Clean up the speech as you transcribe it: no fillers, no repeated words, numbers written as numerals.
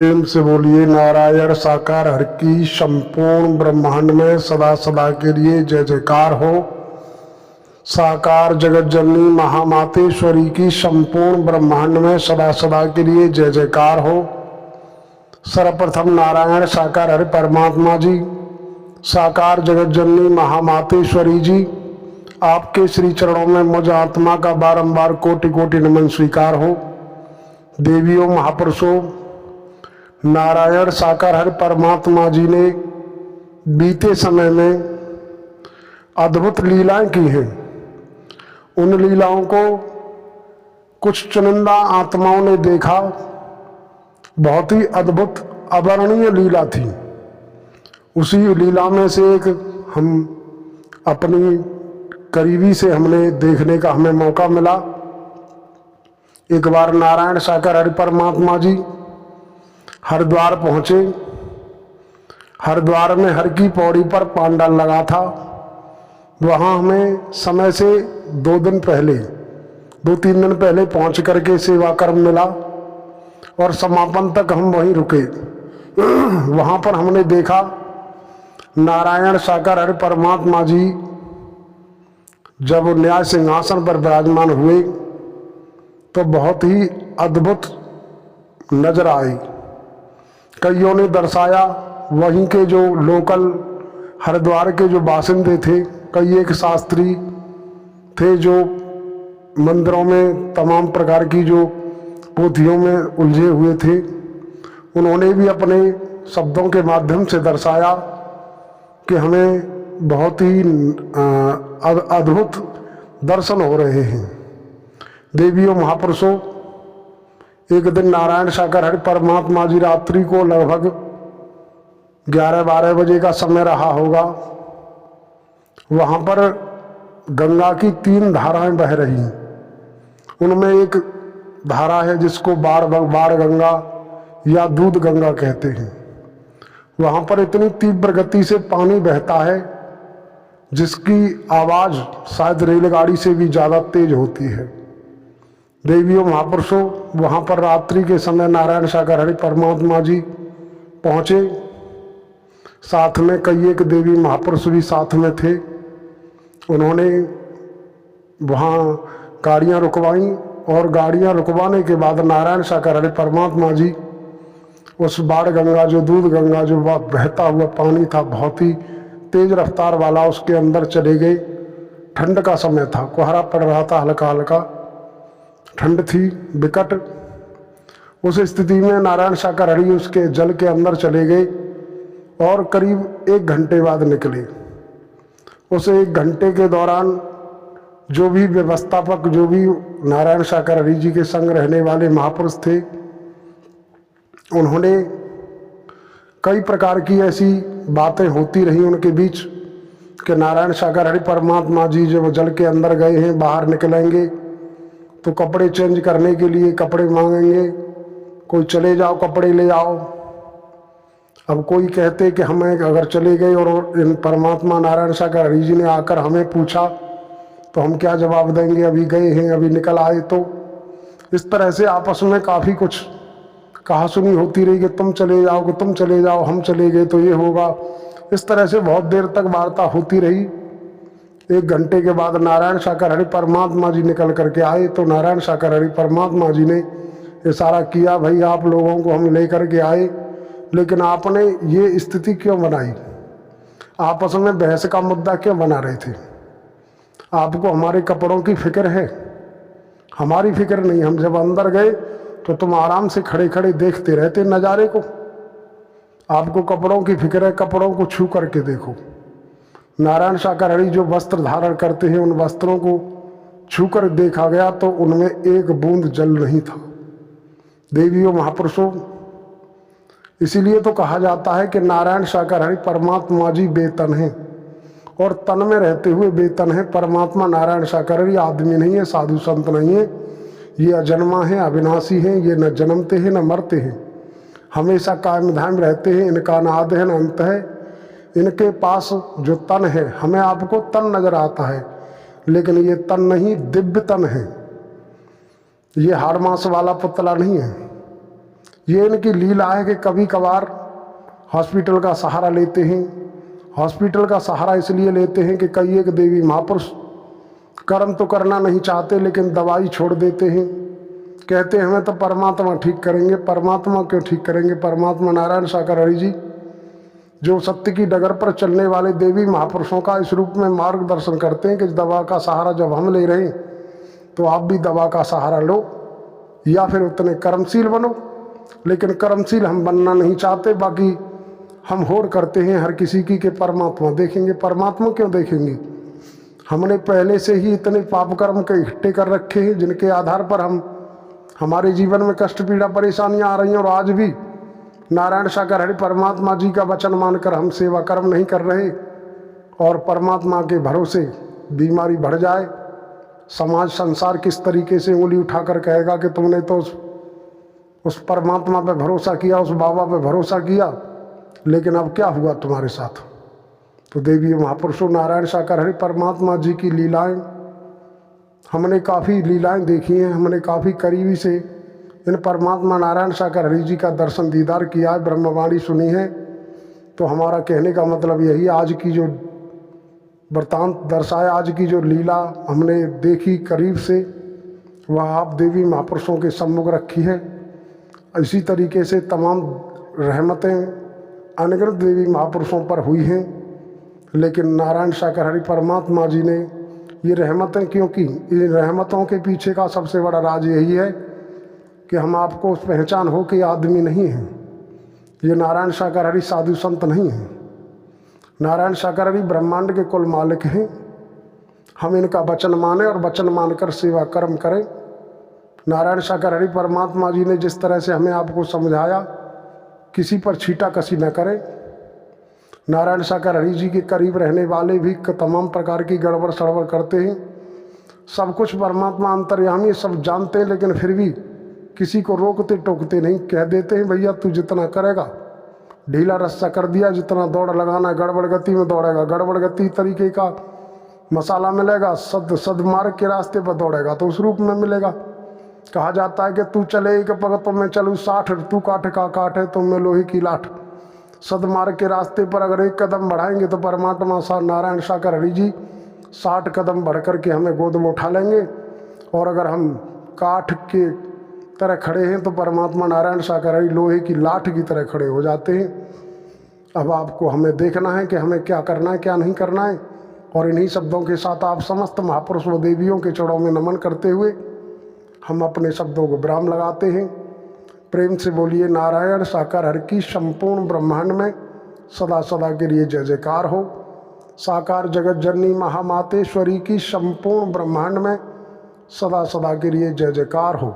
प्रेम से बोलिए नारायण साकार हर की संपूर्ण ब्रह्मांड में सदा सदा के लिए जय जयकार हो। साकार जगत जननी महामातेश्वरी की संपूर्ण ब्रह्मांड में सदा सदा के लिए जय जयकार हो। सर्वप्रथम नारायण साकार हरि परमात्मा जी, साकार जगत जननी महामातेश्वरी जी, आपके श्री चरणों में मुझ आत्मा का बारंबार कोटि कोटि नमन स्वीकार हो। देवियों महापुरुषों, नारायण साकार हरि परमात्मा जी ने बीते समय में अद्भुत लीलाएं की हैं। उन लीलाओं को कुछ चुनिंदा आत्माओं ने देखा, बहुत ही अद्भुत अवर्णनीय लीला थी। उसी लीला में से एक हम अपनी करीबी से हमने देखने का हमें मौका मिला। एक बार नारायण साकार हरि परमात्मा जी हरिद्वार पहुंचे। हरिद्वार में हर की पौड़ी पर पांडाल लगा था। वहां हमें समय से 2-3 दिन पहले पहुंच करके सेवा कर्म मिला और समापन तक हम वहीं रुके। वहां पर हमने देखा नारायण साकार हरि परमात्मा जी जब न्याय सिंहासन पर विराजमान हुए तो बहुत ही अद्भुत नजर आई। कईयों ने दर्शाया, वहीं के जो लोकल हरिद्वार के जो बासिंदे थे, कई एक शास्त्री थे जो मंदिरों में तमाम प्रकार की जो पोथियों में उलझे हुए थे, उन्होंने भी अपने शब्दों के माध्यम से दर्शाया कि हमें बहुत ही अद्भुत दर्शन हो रहे हैं। देवियों महापुरुषों, एक दिन नारायण साकार हरि परमात्मा जी रात्रि को लगभग 11-12 बजे का समय रहा होगा। वहां पर गंगा की 3 धाराएं बह रही। उनमें एक धारा है जिसको बाढ़ गंगा या दूध गंगा कहते हैं। वहां पर इतनी तीव्र गति से पानी बहता है जिसकी आवाज शायद रेलगाड़ी से भी ज्यादा तेज होती है। देवियों महापुरुषों, वहां पर रात्रि के समय नारायण साकार हरि परमात्मा जी पहुंचे। साथ में कई एक देवी महापुरुष भी साथ में थे। उन्होंने वहां गाड़ियां रुकवाई और गाड़ियां रुकवाने के बाद नारायण साकार हरि परमात्मा जी उस बाढ़ गंगा, जो दूध गंगा, जो बहता हुआ पानी था बहुत ही तेज रफ्तार वाला, उसके अंदर चले गए। ठंड का समय था, कोहरा पड़ रहा था, हल्का हल्का ठंड थी विकट। उस स्थिति में नारायण साकार हरि उसके जल के अंदर चले गए और करीब 1 घंटे बाद निकले। उस 1 घंटे के दौरान जो भी व्यवस्थापक, जो भी नारायण साकार हरि जी के संग रहने वाले महापुरुष थे, उन्होंने कई प्रकार की ऐसी बातें होती रही उनके बीच कि नारायण साकार हरि परमात्मा जी जब जल के अंदर गए हैं, बाहर निकलेंगे तो कपड़े चेंज करने के लिए कपड़े मांगेंगे। कोई चले जाओ कपड़े ले आओ। अब कोई कहते कि हमें अगर चले गए और इन परमात्मा नारायण साकार हरि जी ने आकर हमें पूछा तो हम क्या जवाब देंगे, अभी गए हैं, अभी निकल आए। तो इस तरह से आपस में काफ़ी कुछ कहा सुनी होती रही कि तुम चले जाओ, कि तुम चले जाओ, हम चले गए तो ये होगा। इस तरह से बहुत देर तक वार्ता होती रही। 1 घंटे के बाद नारायण साकार हरि परमात्मा जी निकल करके आए तो नारायण साकार हरि परमात्मा जी ने इशारा किया, भाई आप लोगों को हम लेकर के आए, लेकिन आपने ये स्थिति क्यों बनाई? आपस में बहस का मुद्दा क्यों बना रहे थे? आपको हमारे कपड़ों की फिक्र है? हमारी फिक्र नहीं। हम जब अंदर गए तो तुम आराम से खड़े खड़े देखते रहते नज़ारे को। आपको कपड़ों की फिक्र है, कपड़ों को छू करके देखो। नारायण साकार हरि जो वस्त्र धारण करते हैं, उन वस्त्रों को छूकर देखा गया तो उनमें एक बूंद जल नहीं था। देवियों महापुरुषों, इसीलिए तो कहा जाता है कि नारायण साकार हरि परमात्मा जी बेतन हैं और तन में रहते हुए बेतन है। परमात्मा नारायण साकार हरि आदमी नहीं है, साधु संत नहीं है। ये अजन्मा है, अविनाशी है। ये न जन्मते हैं न मरते हैं, हमेशा कायम धाम रहते हैं। इनका न आदि है न अंत है। इनके पास जो तन है, हमें आपको तन नजर आता है, लेकिन ये तन नहीं, दिव्य तन है। ये हाड़ मांस वाला पुतला नहीं है। ये इनकी लीला है कि कभी कभार हॉस्पिटल का सहारा लेते हैं। हॉस्पिटल का सहारा इसलिए लेते हैं कि कई एक देवी महापुरुष कर्म तो करना नहीं चाहते लेकिन दवाई छोड़ देते हैं। कहते हैं हमें तो परमात्मा ठीक करेंगे। परमात्मा क्यों ठीक करेंगे? परमात्मा नारायण सागर हरि जी जो सत्य की डगर पर चलने वाले देवी महापुरुषों का इस रूप में मार्गदर्शन करते हैं कि दवा का सहारा जब हम ले रहे हैं तो आप भी दवा का सहारा लो या फिर उतने कर्मशील बनो। लेकिन कर्मशील हम बनना नहीं चाहते, बाकी हम होड़ करते हैं हर किसी की कि परमात्मा देखेंगे। परमात्मा क्यों देखेंगे? हमने पहले से ही इतने पाप कर्म के इकट्ठे कर रखे हैं जिनके आधार पर हमारे जीवन में कष्ट पीड़ा परेशानियां आ रही हैं। और आज भी नारायण सागर हरि परमात्मा जी का वचन मानकर हम सेवा कर्म नहीं कर रहे और परमात्मा के भरोसे बीमारी बढ़ जाए, समाज संसार किस तरीके से उंगली उठाकर कहेगा कि तुमने तो उस परमात्मा पे भरोसा किया, उस बाबा पे भरोसा किया, लेकिन अब क्या हुआ तुम्हारे साथ। तो देवी महापुरुषों नारायण सागर हरि परमात्मा जी की लीलाएं हमने काफ़ी लीलाएं देखी हैं। हमने काफ़ी करीबी से इन परमात्मा नारायण सागर हरि जी का दर्शन दीदार किया है, ब्रह्मवाणी सुनी है। तो हमारा कहने का मतलब यही, आज की जो वृत्तांत दर्शाया, आज की जो लीला हमने देखी करीब से, वह आप देवी महापुरुषों के सम्मुख रखी है। इसी तरीके से तमाम रहमतें अनगिनत देवी महापुरुषों पर हुई हैं, लेकिन नारायण सागर हरि परमात्मा जी ने ये रहमतें क्यों की? इन रहमतों के पीछे का सबसे बड़ा राज यही है कि हम आपको पहचान हो कि आदमी नहीं हैं, ये नारायण सागर हरि साधु संत नहीं हैं। नारायण सागर हरि ब्रह्मांड के कुल मालिक हैं। हम इनका वचन माने और वचन मानकर सेवा कर्म करें। नारायण सागर हरि परमात्मा जी ने जिस तरह से हमें आपको समझाया, किसी पर छीटा कसी न करें। नारायण सागर हरि जी के करीब रहने वाले भी तमाम प्रकार की गड़बड़ सड़बड़ करते हैं। सब कुछ परमात्मा अंतर्यामी सब जानते हैं, लेकिन फिर भी किसी को रोकते टोकते नहीं, कह देते हैं भैया तू जितना करेगा, ढीला रस्सा कर दिया, जितना दौड़ लगाना है गड़बड़ गति में दौड़ेगा, गड़बड़ गति तरीके का मसाला मिलेगा, सद मार्ग के रास्ते पर दौड़ेगा तो उस रूप में मिलेगा। कहा जाता है कि तू चले एक पग तो मैं चलूँ 60, तू काठ का काठ है तो मैं लोहे की लाठ। सदमार्ग के रास्ते पर अगर एक कदम बढ़ाएंगे तो परमात्मा नारायण सागर हरि जी 60 कदम बढ़ कर के हमें गोद में उठा लेंगे। और अगर हम काठ के तरह खड़े हैं तो परमात्मा नारायण सागर हरि लोहे की लाठ की तरह खड़े हो जाते हैं। अब आपको हमें देखना है कि हमें क्या करना है क्या नहीं करना है। और इन्हीं शब्दों के साथ आप समस्त महापुरुष व देवियों के चरणों में नमन करते हुए हम अपने शब्दों को विराम लगाते हैं। प्रेम से बोलिए नारायण सागर हरि की संपूर्ण ब्रह्मांड में सदा सदा के लिए जय जयकार हो। साकार जगत जननी महामातेश्वरी की संपूर्ण ब्रह्मांड में सदा सदा के लिए जय जयकार हो।